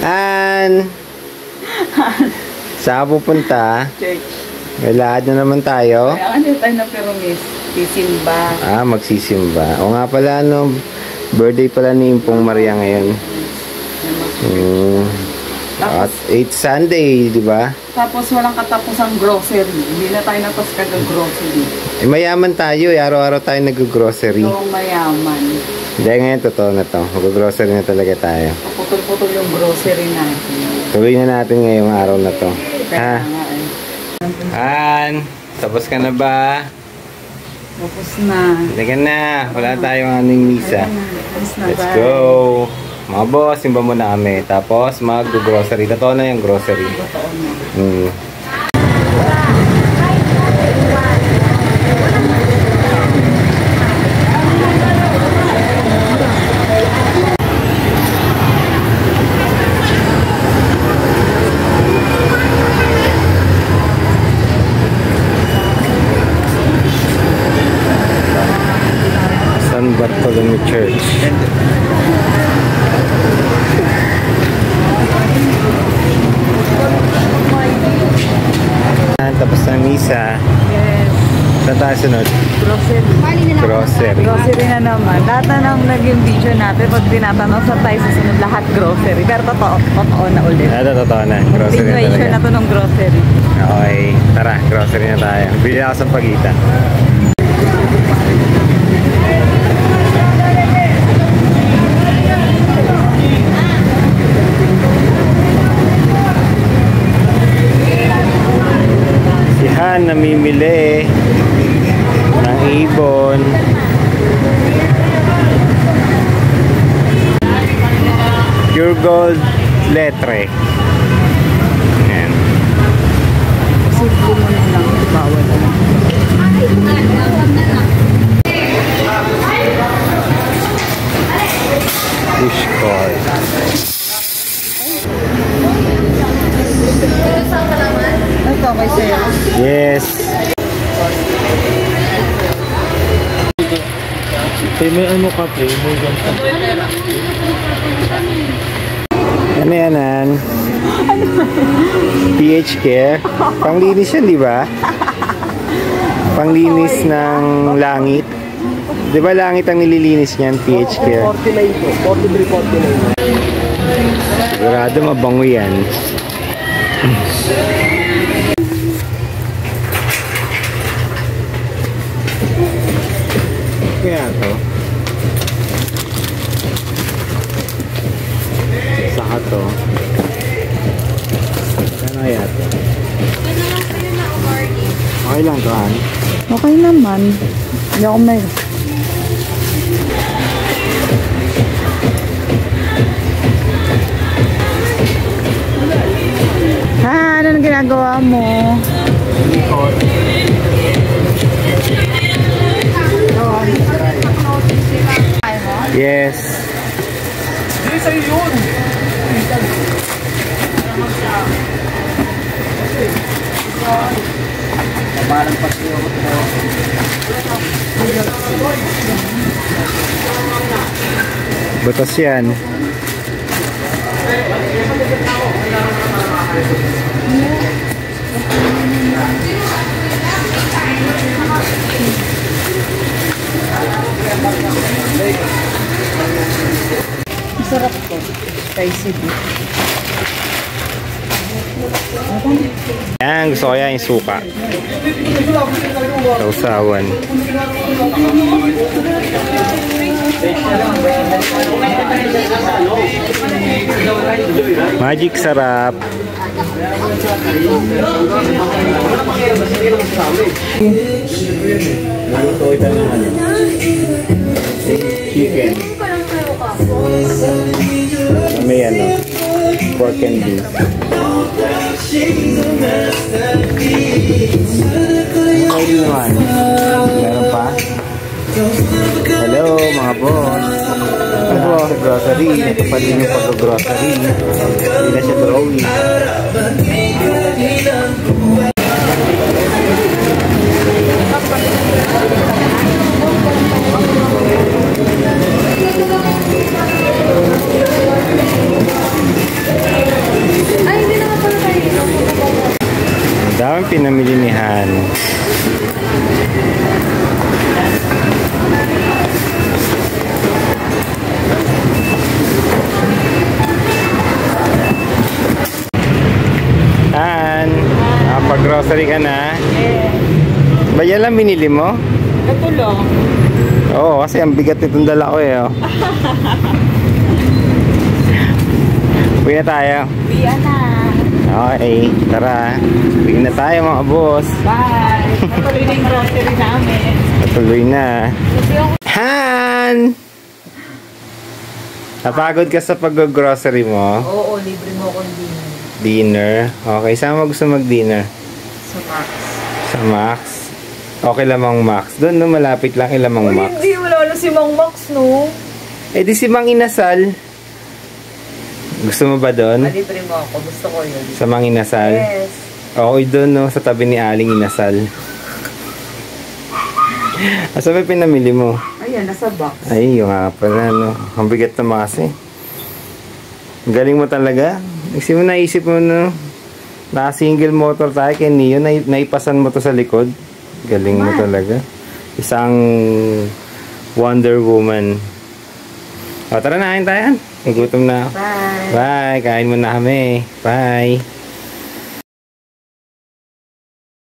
An! Saan pupunta? Church. May lahat na naman tayo. Kaya ano tayo na pero miss? Sisimba. Magsisimba. O nga pala, no, birthday pala ni Impong Maria ngayon. At 8 Sunday, di ba? Tapos walang katapusang grocery. Hindi na tayo napas kag-grocery. Mayaman tayo. Araw-araw tayo nag-grocery. Oo, mayaman. Hindi, ngayon totoo na to. Mag-grocery na talaga tayo. Putol-putol yung grocery natin. Tuloy na natin ngayong araw na to. Kaya nga eh. Han, tapos ka na ba? Tapos na. Halika na. Wala tayong aming misa. Let's go. Mga boss, simba muna kami. Tapos mag-grocery. Totoo na yung grocery. Totoo na. San Bartolome Church. Tapos na misa. Yes. Saan tayo sunod? Grocery. Grocery. Grocery na naman. Lahat na nang naging video natin pag tinatanong sa tayo susunod lahat grocery. Pero totoo na ulit. Totoo na. Grocery na Continuation talaga. na to ng grocery. Okay. Tara, grocery na tayo. Bili ako sa pagitan. Si Han namimili ng ibon. Pure Gold Letre. Ayan. Simple mo na lang. Bawal na lang. Push card. Ito okay sa'yo? Yes. May ano ka pre? May ganito. Ano yan, Han? PH Care. Panglinis yan, di ba? Panglinis ng langit. Di ba langit ang nililinis niyan, PH Care? 49 po. 43, 49. Sigurado mabango yan. Kaya to? Saka to? Ano kaya to? Okay lang to, Han? Okay naman. Hindi ako may... Ha? Ano nang ginagawa mo? Yes. Hindi sa'yo yun! Kabalang pa sa'yo. Butas yan. Masarap to. Spicy beef. Yan, gusto ko yan yung suka. Sausawan. Magic sarap. Chicken. May ano, pork and beef. Ay, naman. Meron pa? Hello, mga boss. Ano po sa grocery? Ito pa din yung pag-grocery. Hindi na siya drawing. pinamili ni Han. Han, nakapag-grocery ka na? Ba yan lang binili mo? Ito lang. Oo, kasi ang bigat nitong dala ko eh. Oh. Uwi na tayo. Biya na. Okay, tara. Uwi na tayo mga boss. Bye. Natuloy na yung grocery namin. Natuloy na. Kasi yung Han! Napagod ka sa pag-grocery mo? oo, libre mo akong dinner. Dinner? Okay, saan mo gusto mag-dinner? Sa Max. Sa Max? Okay lamang Max. Doon no, malapit lang ilamang Max. Hindi, wala na si Mang Max, no? Eh di si Mang Inasal. Gusto mo ba doon? Libre mo ako. Gusto ko yun. Sa Mang Inasal? Yes. Okay doon no, sa tabi ni Aling Inasal. Asa ba pinamili mo? Ayan, nasa box. Ay, yung nga pala no. Ang bigat naman kasi. Ang galing mo talaga. Kasi mo naisip mo no, na single motor tayo kay Neo, naipasan mo to sa likod. Galing mo talaga. Isang Wonder Woman. O, tara na, kain tayo. Nagutom na. Bye. Bye. Kain mo na kami. Bye.